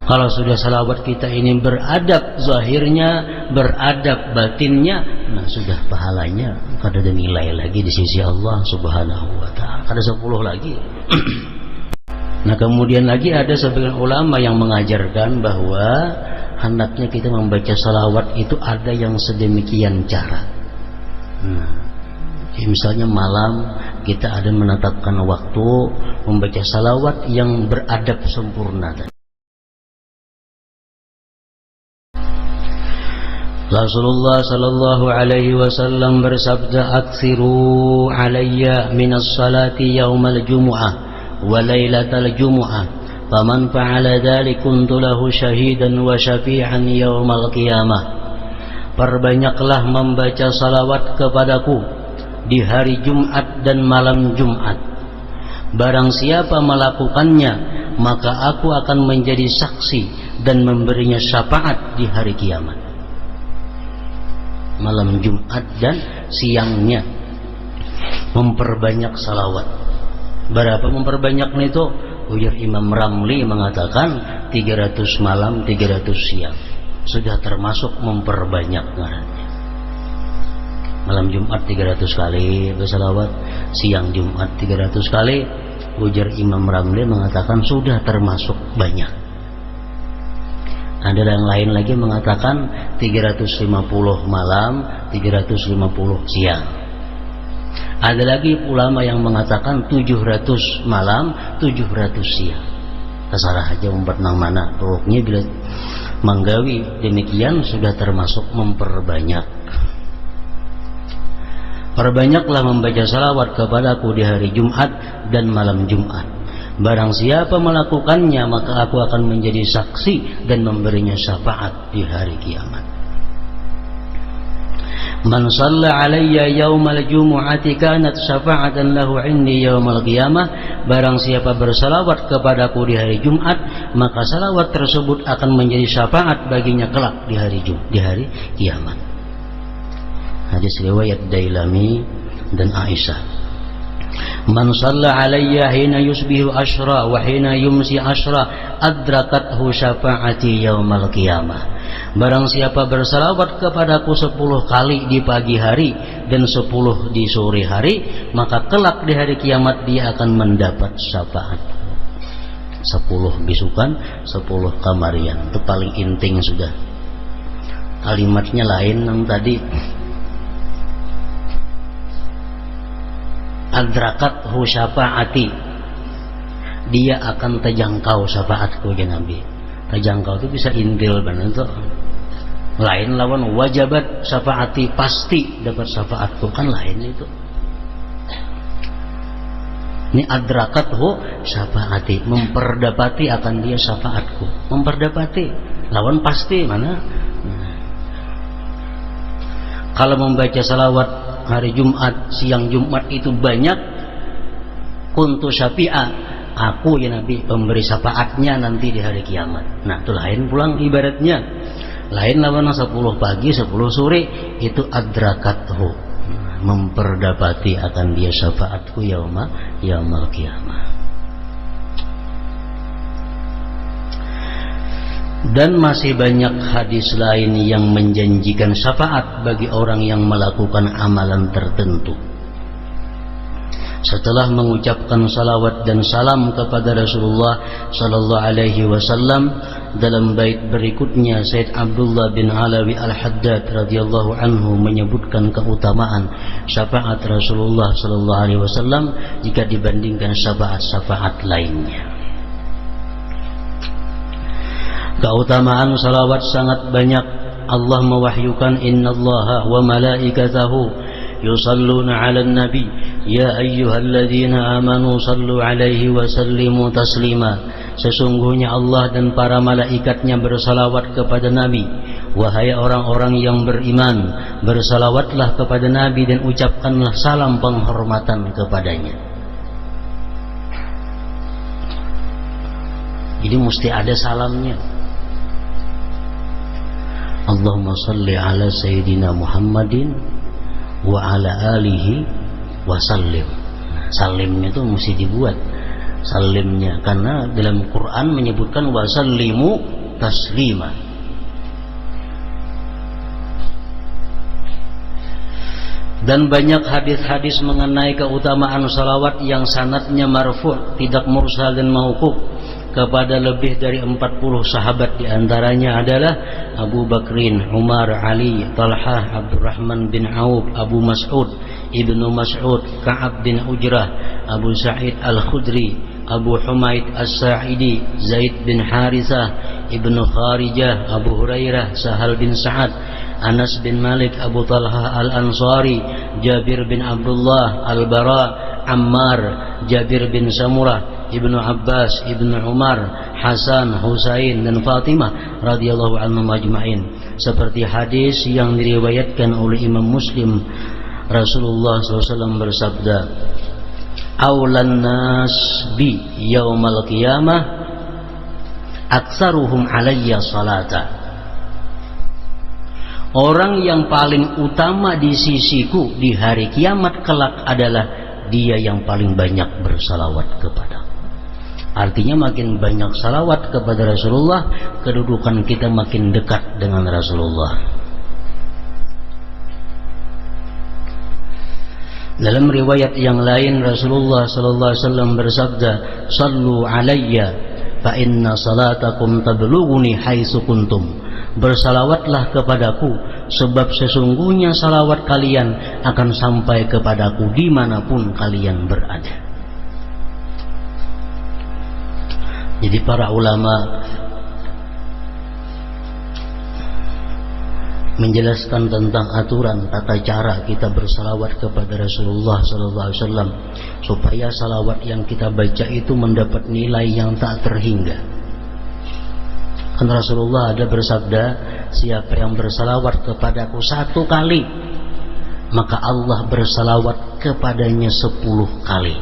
Kalau sudah salawat kita ini beradab zahirnya, beradab batinnya, nah sudah pahalanya kada ada nilai lagi di sisi Allah Subhanahu wa taala. Ada 10 lagi. Nah, kemudian lagi ada sebagian ulama yang mengajarkan bahwa hendaknya kita membaca salawat itu ada yang sedemikian cara. Nah, misalnya malam kita ada menetapkan waktu membaca salawat yang beradab sempurna. Rasulullah sallallahu alaihi wasallam bersabda, "Aktsiru alayya minas salati yaumal jumu'ah wa lailatal jumu'ah, faman fa'ala dzalik kuntu lahu syahidan wa syafi'an yaumal qiyamah." Perbanyaklah membaca salawat kepadaku di hari Jumat dan malam Jumat. Barang siapa melakukannya, maka aku akan menjadi saksi dan memberinya syafaat di hari kiamat. Malam Jumat dan siangnya memperbanyak salawat. Berapa memperbanyaknya itu? Ujar Imam Ramli mengatakan 300 malam 300 siang sudah termasuk memperbanyak ngarannya. Malam Jumat 300 kali bersalawat, siang Jumat 300 kali. Ujar Imam Ramli mengatakan sudah termasuk banyak. Ada yang lain lagi mengatakan 350 malam 350 siang. Ada lagi ulama yang mengatakan 700 malam 700 siang. Terserah aja umpet nang mana. Pokoknya bila manggawi demikian sudah termasuk memperbanyak. Perbanyaklah membaca salawat kepadaku di hari Jumat dan malam Jumat. Barang siapa melakukannya, maka aku akan menjadi saksi dan memberinya syafaat di hari kiamat. Man shalla alayya yaumal jumu'ati kanat syafa'atan lahu indi yaumal qiyamah. Barang siapa bersalawat kepadaku di hari Jumat, maka salawat tersebut akan menjadi syafaat baginya kelak di hari kiamat. Hadis riwayat Dailami dan Aisyah. Man shalla alayya hina yusbihu asyra wa hina yumsi asyra adrakathu syafa'ati yaumal qiyamah. Barang siapa bersalawat kepadaku 10 kali di pagi hari dan 10 di sore hari, maka kelak di hari kiamat dia akan mendapat syafaat. 10 bisukan, 10 kamarian. Itu paling inting sudah. Kalimatnya lain yang tadi. Adrakathu syafa'ati, dia akan terjangkau syafaatku ya Nabi. Terjangkau itu bisa intil benar tuh. Lain lawan wajabat syafaati, pasti dapat syafaatku, kan lain itu. Ini adrakathu syafa'ati, memperdapati akan dia syafaatku. Memperdapati lawan pasti mana? Kalau membaca salawat hari Jumat, siang Jumat itu banyak, kuntu syafi'a, aku ya Nabi pemberi syafaatnya nanti di hari kiamat. Nah itu lain pulang ibaratnya. Lain lawan 10 pagi 10 sore itu adrakathu, memperdapati akan dia syafaatku yaumal kiamah. Dan masih banyak hadis lain yang menjanjikan syafaat bagi orang yang melakukan amalan tertentu. Setelah mengucapkan salawat dan salam kepada Rasulullah sallallahu alaihi wasallam, dalam bait berikutnya Said Abdullah bin Alawi Al-Haddad radhiyallahu anhu menyebutkan keutamaan syafaat Rasulullah sallallahu alaihi wasallam jika dibandingkan syafaat-syafaat lainnya. Keutamaan salawat sangat banyak. Allah mewahyukan innallaha wa malaikatahu yusalluna 'alan nabi ya ayyuhalladzina amanu sallu 'alaihi wa sallimu taslima. Sesungguhnya Allah dan para malaikatnya bersalawat kepada Nabi. Wahai orang-orang yang beriman, bersalawatlah kepada Nabi dan ucapkanlah salam penghormatan kepadanya. Jadi mesti ada salamnya. Allahumma salli ala Sayyidina Muhammadin wa ala alihi wa sallim. Salimnya itu mesti dibuat. salimnya, karena dalam Quran menyebutkan wasallimu taslima. Dan banyak hadis-hadis mengenai keutamaan salawat yang sanadnya marfu', tidak mursal dan mauquf, kepada lebih dari 40 sahabat. Di antaranya adalah Abu Bakrin, Umar, Ali, Talhah, Abdurrahman bin Auf, Abu Mas'ud, Ibnu Mas'ud, Ka'ab bin Ujrah, Abu Sa'id Al-Khudri, Abu Humaid As-Sa'idi, Zaid bin Harithah, Ibnu Kharijah, Abu Hurairah, Sahal bin Sa'ad, Anas bin Malik, Abu Talha Al-Ansari, Jabir bin Abdullah, Al-Bara, Ammar, Jabir bin Samurah, Ibnu Abbas, Ibnu Umar, Hasan, Husain dan Fatimah radhiyallahu anhum ajma'in. Seperti hadis yang diriwayatkan oleh Imam Muslim, Rasulullah SAW bersabda, "Aulan nas bi yaumal qiyamah aktsaruhum alayya salata." Orang yang paling utama di sisiku di hari kiamat kelak adalah dia yang paling banyak bersalawat kepadaku. Artinya makin banyak salawat kepada Rasulullah, kedudukan kita makin dekat dengan Rasulullah. Dalam riwayat yang lain Rasulullah sallallahu alaihi wasallam bersabda, "Shallu alayya fa inna salatakum tablughuni haitsu kuntum." Bersalawatlah kepadaku, sebab sesungguhnya salawat kalian akan sampai kepadaku dimanapun kalian berada. Jadi para ulama menjelaskan tentang aturan tata cara kita bersalawat kepada Rasulullah SAW, supaya salawat yang kita baca itu mendapat nilai yang tak terhingga. Kan Rasulullah ada bersabda, siapa yang bersalawat kepadaku 1 kali, maka Allah bersalawat kepadanya 10 kali.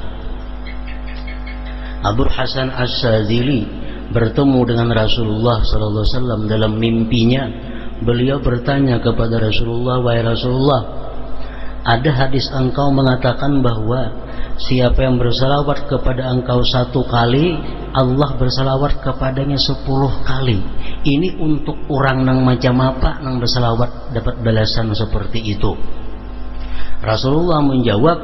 Abu Hasan As-Sadzili bertemu dengan Rasulullah SAW dalam mimpinya. Beliau bertanya kepada Rasulullah, "Wahai Rasulullah, ada hadis engkau mengatakan bahwa siapa yang bersalawat kepada engkau 1 kali, Allah bersalawat kepadanya 10 kali. Ini untuk orang nang macam apa nang bersalawat dapat balasan seperti itu?" Rasulullah menjawab,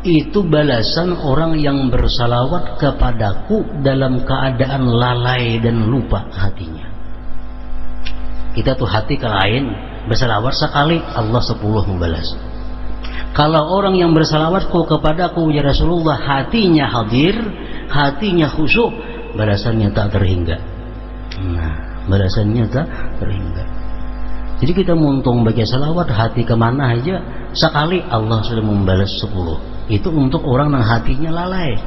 "Itu balasan orang yang bersalawat kepadaku dalam keadaan lalai dan lupa hatinya." Kita tuh hati ke lain, bersalawat sekali, Allah 10 membalas. Kalau orang yang bersalawatku kepadaku ya Rasulullah, hatinya hadir, hatinya khusyuk, balasannya tak terhingga. Nah, balasannya tak terhingga. Jadi kita muntung baca salawat, hati kemana aja, sekali Allah sudah membalas 10. Itu untuk orang yang hatinya lalai.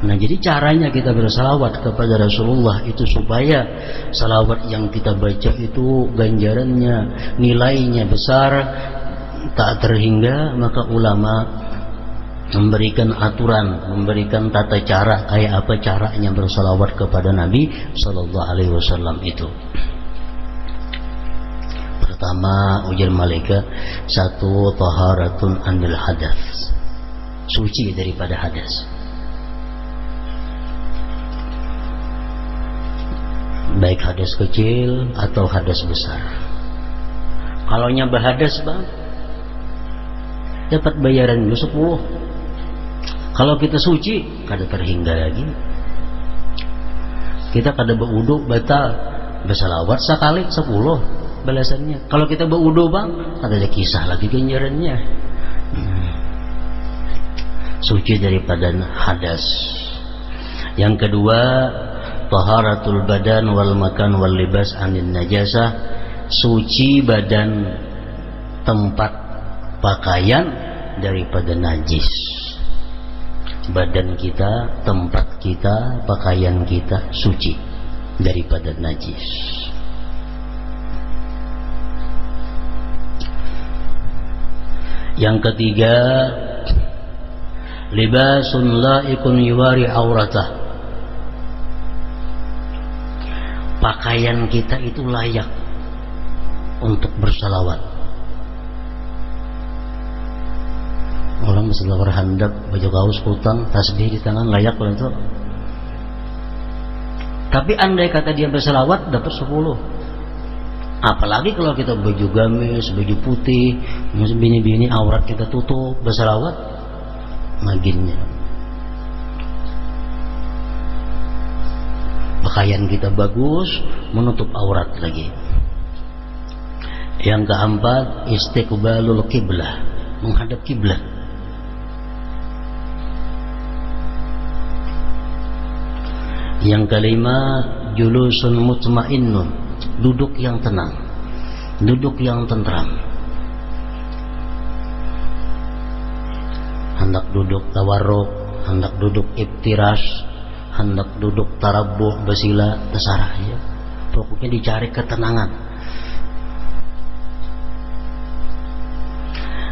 Nah, jadi caranya kita bersalawat kepada Rasulullah itu supaya salawat yang kita baca itu ganjarannya, nilainya besar, tak terhingga. Maka ulama memberikan aturan, memberikan tata cara kayak apa caranya bersalawat kepada Nabi Sallallahu Alaihi Wasallam itu. Pertama, ujar malaikat, 1, taharatun anil hadas, suci daripada hadas. Baik hadas kecil atau hadas besar. Kalau nyambah hadas bang, dapat bayaran 10. Kalau kita suci, kada terhingga lagi. Kita kada berwudu batal, bersalawat sekali 10 balasannya. Kalau kita berwudu bang, kada ada kisah lagi ganjarannya. Suci daripada hadas. Yang kedua, taharatul badan wal makan wal libas anin najasah, suci badan, tempat pakaian daripada najis. Badan kita, tempat kita, pakaian kita suci daripada najis. Yang ketiga, libasun laikun yuwari auratah, pakaian kita itu layak untuk bersalawat. Orang setelah berhandap, baju kaos kutang, tasbih di tangan, layak kalau itu. Tapi andai kata dia berselawat dapat 10. Apalagi kalau kita baju gamis, baju putih, bini-bini aurat kita tutup, berselawat maginnya. Pakaian kita bagus, menutup aurat lagi. Yang keempat, istiqbalul qiblah, menghadap kiblat. Yang kelima, julusun mutmainnun, duduk yang tenang, duduk yang tentram. Hendak duduk tawarruk, hendak duduk iftirash, hendak duduk tarabbuh, basila, terserah ya. Pokoknya dicari ketenangan.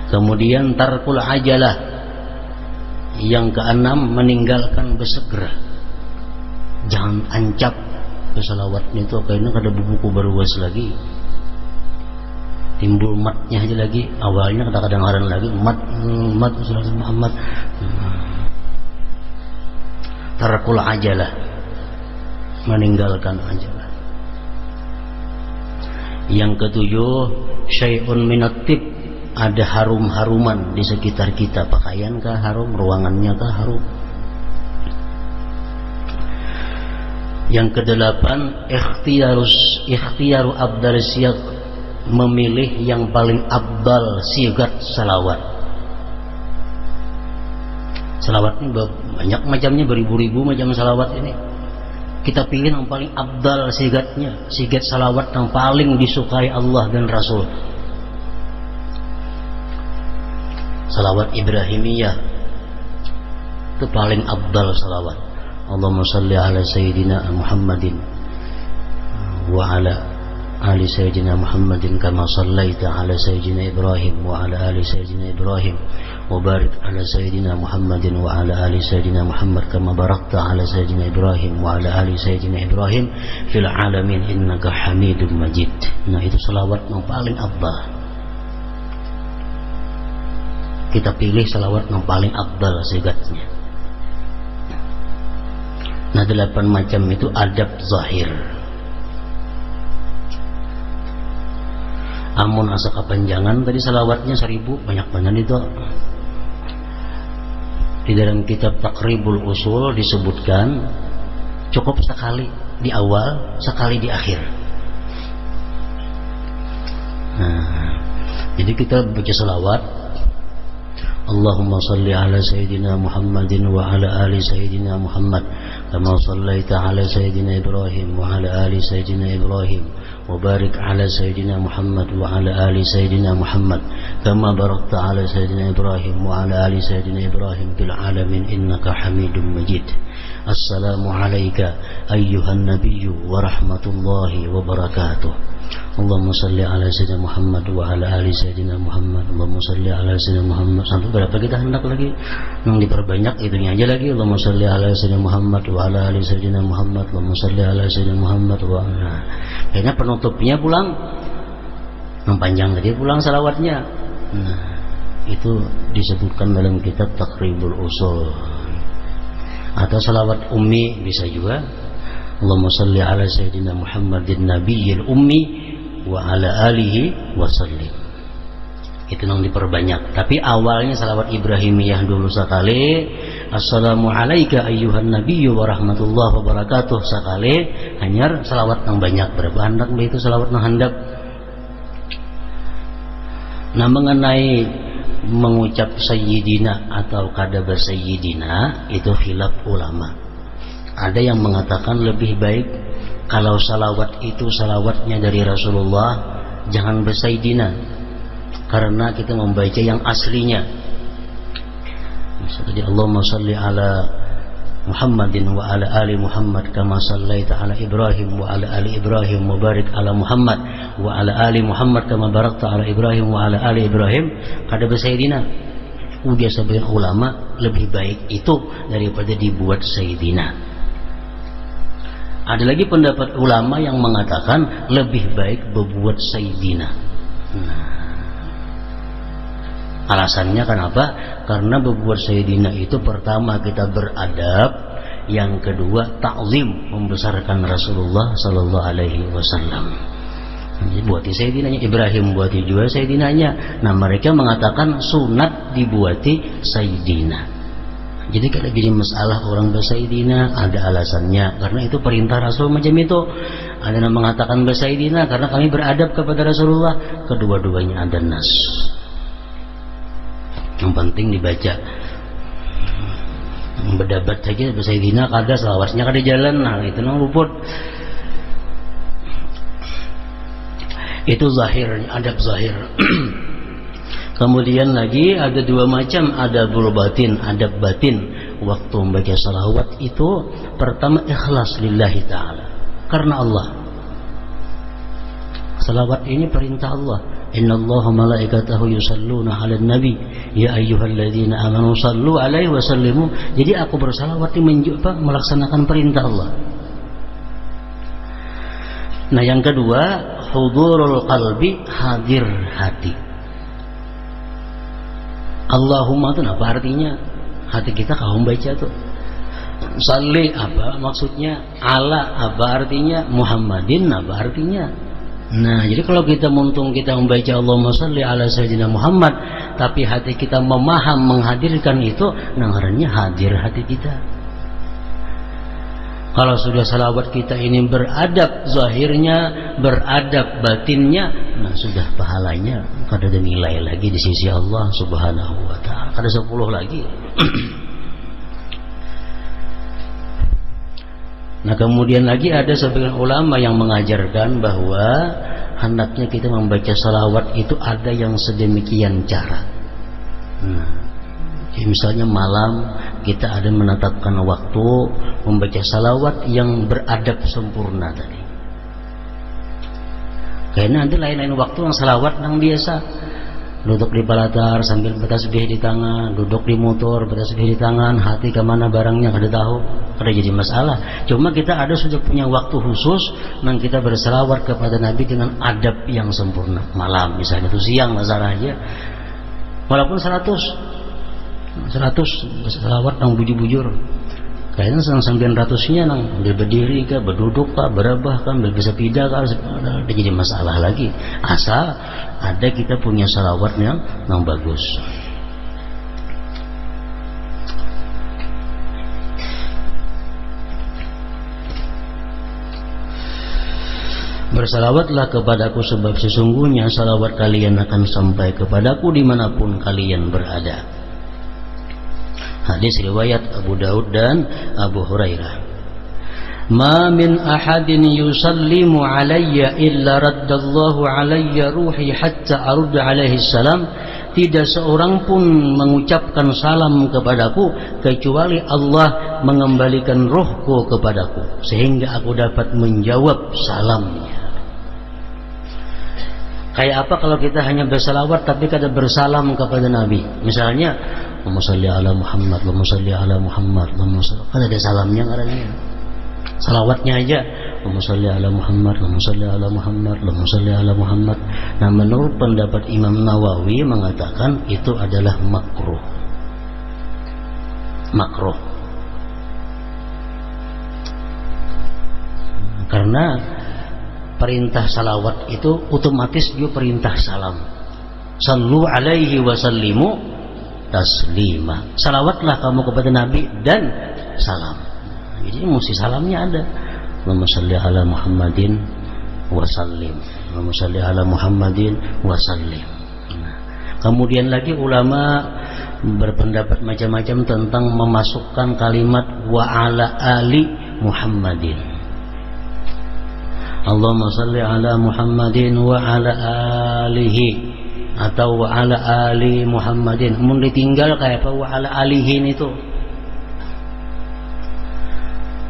Kemudian tarkul ajalah. Yang keenam, meninggalkan bersegera. Jangan ancap ke salawatnya itu, kayaknya ada buku berwas lagi. Timbul matnya aja lagi. Awalnya kadang-kadang haran lagi mat Muhammad. Tarkul ajalah, meninggalkan ajalah. Yang ketujuh, syai'un minat tib, ada harum-haruman di sekitar kita. Pakaian kah harum, ruangannya kah harum. Yang kedelapan, ikhtiyaru abdal siyag, memilih yang paling abdal sigat salawat. Salawat ini banyak macamnya, beribu-ribu macam salawat ini. Kita pilih yang paling abdal sigatnya, sigat salawat yang paling disukai Allah dan Rasul. Salawat Ibrahimiyah itu paling abdal salawat. Allahumma salli ala sayyidina Muhammadin wa ala ali sayyidina Muhammadin kama sallaita ala sayyidina Ibrahim wa ala ali sayyidina Ibrahim wa barik ala sayyidina Muhammadin wa ala ali sayyidina Muhammad kama barakta ala sayyidina Ibrahim wa ala ali sayyidina Ibrahim fil alamin innaka Hamidum Majid. Nah, itu salawat yang paling abdal. Kita pilih salawat yang paling abdal sigatnya. Nah, 8 macam itu adab zahir. Amun asa kepanjangan tadi salawatnya 1000, banyak banget itu. Di dalam kitab Taqribul Usul disebutkan cukup sekali di awal, sekali di akhir. Nah, jadi kita baca salawat, Allahumma salli ala sayyidina Muhammadin wa ala ali sayyidina Muhammad kama sallaita ala sayyidina Ibrahim wa ala ali sayyidina Ibrahim wa barik ala sayyidina Muhammad wa ala ali sayyidina Muhammad kama barakta ala sayyidina Ibrahim wa ala ali sayyidina Ibrahim fil alamin innaka Hamidum Majid. Assalamu alayka ayyuhan nabiyyu wa rahmatullahi wa barakatuh. Allahumma salli ala sayyidina Muhammad wa ala ali sayyidina Muhammad. Allahumma salli ala sayyidina Muhammad. Sampai berapa kita hendak lagi? Yang diperbanyak itunya aja lagi. Allahumma salli ala sayyidina Muhammad wa ala ali sayyidina Muhammad. Allahumma salli ala sayyidina Muhammad wa ala. Kayaknya penutupnya pulang yang panjang tadi, pulang salawatnya. Nah, itu disebutkan dalam kitab Taqribul Usul. Atau salawat ummi bisa juga. Allahumma salli ala sayyidina Muhammadin nabiyil ummi wa ala alihi wa sallim. Itu yang diperbanyak. Tapi awalnya salawat Ibrahimiyah dulu sekali. Assalamu alayka ayyuhan nabiyyu wa rahmatullahi wa barakatuh sekali. Hanya salawat yang banyak. Berapa hendak itu salawat yang hendak. Nah, mengenai mengucap sayyidina atau kada bersayyidina itu khilaf ulama. Ada yang mengatakan lebih baik kalau salawat itu salawatnya dari Rasulullah, jangan bersayyidina, karena kita membaca yang aslinya. Misalnya Allahumma salli ala Muhammadin wa ala ali Muhammad kama sallaita ala Ibrahim wa ala ali Ibrahim wa barik ala Muhammad wa ala ali Muhammad kama barakta ala Ibrahim wa ala ali Ibrahim, kada bersayyidina. Udah sebagian ulama lebih baik itu daripada dibuat sayyidina. Ada lagi pendapat ulama yang mengatakan lebih baik berbuat sayyidina. Nah, Alasannya kenapa? Karena berbuat Sayyidina itu pertama kita beradab, yang kedua ta'zim, membesarkan Rasulullah sallallahu alaihi wasallam. Jadi buati Sayyidinanya, Ibrahim buati juga Sayyidinanya. Nah mereka mengatakan sunat dibuati Sayyidina. Jadi kalau jadi masalah orang bersayyidina ada alasannya, karena itu perintah Rasul macam itu. Ada yang mengatakan bersayyidina karena kami beradab kepada Rasulullah. Kedua-duanya ada nas. Yang penting dibaca. Berdebat saja bersayyidina kada selawasnya kada jalan, nah itu nang luput. Itu zahir, adab zahir. Kemudian lagi ada dua macam adabul batin, adab batin. Waktu membaca salawat itu pertama ikhlas lillahi ta'ala, karena Allah. Salawat ini perintah Allah. Innallaha malaikatahu yusalluna 'alan nabi ya ayyuhalladzina amanu sallu 'alaihi wa sallimu. Jadi aku bersalawat ini melaksanakan perintah Allah. Nah yang kedua hudurul qalbi, hadir hati. Allahumma itu apa artinya? Hati kita kalau membaca tuh. Salli apa maksudnya? Ala apa artinya? Muhammadin apa artinya? Nah jadi kalau kita muntung kita membaca Allahumma salli ala sayyidina Muhammad, tapi hati kita memaham menghadirkan itu, nangarannya hadir hati kita. Kalau sudah salawat kita ini beradab zahirnya, beradab batinnya, nah sudah pahalanya kada ada nilai lagi di sisi Allah subhanahu wa ta'ala, kada 10 lagi. Nah kemudian lagi ada sebagian ulama yang mengajarkan bahwa hendaknya kita membaca salawat itu ada yang sedemikian cara. Nah, misalnya malam kita ada menetapkan waktu membaca salawat yang beradab sempurna tadi. Karena nanti lain-lain waktu yang salawat yang biasa. Duduk di palatar sambil bertasbih di tangan, duduk di motor bertasbih di tangan, hati kemana barangnya kada tahu, kada jadi masalah. Cuma kita ada sudah punya waktu khusus yang kita berselawat kepada Nabi dengan adab yang sempurna. Malam misalnya itu siang masalahnya, walaupun 100 selawat yang bujur-bujur, kayaknya sambil 100-nya nang berdiri kah, berduduk kah, berabah kah, bisa pindah kah, ada jadi masalah lagi. Asal ada kita punya salawat yang bagus. Bersalawatlah kepadaku sebab sesungguhnya salawat kalian akan sampai kepadaku dimanapun kalian berada. Hadis riwayat Abu Daud dan Abu Hurairah. Ma min ahadin yusallimu alayya illa raddallahu alayya ruhi hatta arudda alaihi salam. Tidak seorang pun mengucapkan salam kepadaku kecuali Allah mengembalikan rohku kepadaku sehingga aku dapat menjawab salamnya. Kayak apa kalau kita hanya bersalawat tapi kada bersalam kepada Nabi? Misalnya Allahumma shalli ala Muhammad, Allahumma shalli ala Muhammad, Allahumma shalli, kada ada salamnya ngarangnya. Salawatnya aja Allahumma shalli ala Muhammad, Allahumma shalli ala Muhammad, Allahumma shalli ala Muhammad. Nah menurut pendapat Imam Nawawi mengatakan itu adalah makruh. Makruh. Karena perintah salawat itu otomatis juga perintah salam. Sallu alaihi wa sallimu taslima. Salawatlah kamu kepada Nabi dan salam. Jadi mesti salamnya ada. Allahumma shalli ala Muhammadin wa sallim. Allahumma shalli ala Muhammadin wa sallim. Nah, kemudian lagi ulama berpendapat macam-macam tentang memasukkan kalimat wa ala ali Muhammadin. Allahumma shalli ala Muhammadin wa ala alihi, atau wa ala ali Muhammadin. Mun ditinggal kayak apa wa ala alihin itu.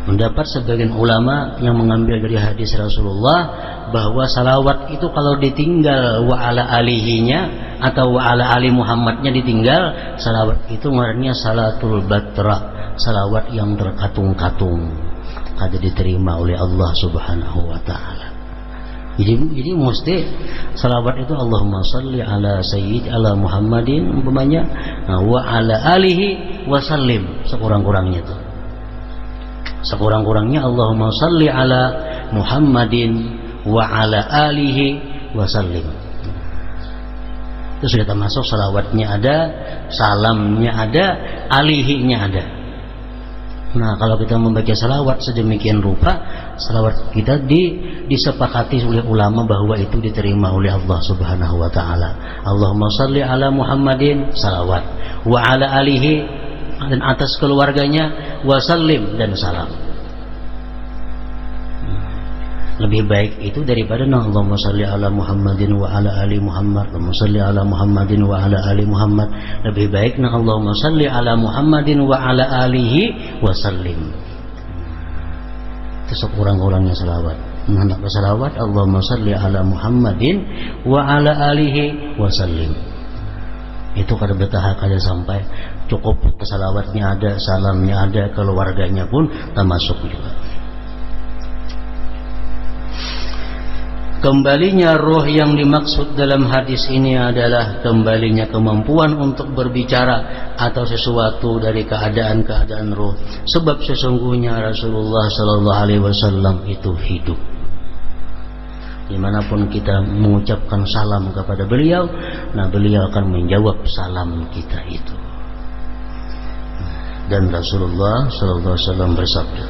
Mendapat sebagian ulama yang mengambil dari hadis Rasulullah bahwa salawat itu kalau ditinggal wa ala alihinya atau wa ala ali Muhammadnya ditinggal, salawat itu maknanya salatul batra, salawat yang terkatung-katung, kada diterima oleh Allah subhanahu wa ta'ala. Jadi mesti salawat itu Allahumma salli ala sayyid ala Muhammadin umpamanya, wa ala alihi wa sallim sekurang-kurangnya itu. Sekurang-kurangnya Allahumma salli ala Muhammadin wa ala alihi wa sallim. Itu sudah termasuk salawatnya ada, salamnya ada, alihinya ada. Nah, kalau kita membaca salawat sedemikian rupa, salawat kita disepakati oleh ulama bahwa itu diterima oleh Allah Subhanahu wa taala. Allahumma shalli ala Muhammadin, salawat, wa ala alihi, dan atas keluarganya, wa sallim, dan salam. Lebih baik itu daripada Allahumma shalli ala Muhammadin wa ala ali Muhammad, Allahumma shalli ala Muhammadin wa ala ali Muhammad. Lebih baik Allahumma shalli ala Muhammadin wa ala alihi wa sallim. Itu sekurang-kurangnya salawat. Hendak bersalawat Allahumma shalli ala Muhammadin wa ala alihi wa sallim. Itu kada bertahap kada sampai cukup salawatnya ada, salamnya ada, keluarganya pun termasuk juga. Kembalinya roh yang dimaksud dalam hadis ini adalah kembalinya kemampuan untuk berbicara atau sesuatu dari keadaan-keadaan roh. Sebab sesungguhnya Rasulullah Sallallahu Alaihi Wasallam itu hidup. Dimanapun kita mengucapkan salam kepada beliau, nah beliau akan menjawab salam kita itu. Dan Rasulullah Sallallahu Alaihi Wasallam bersabda,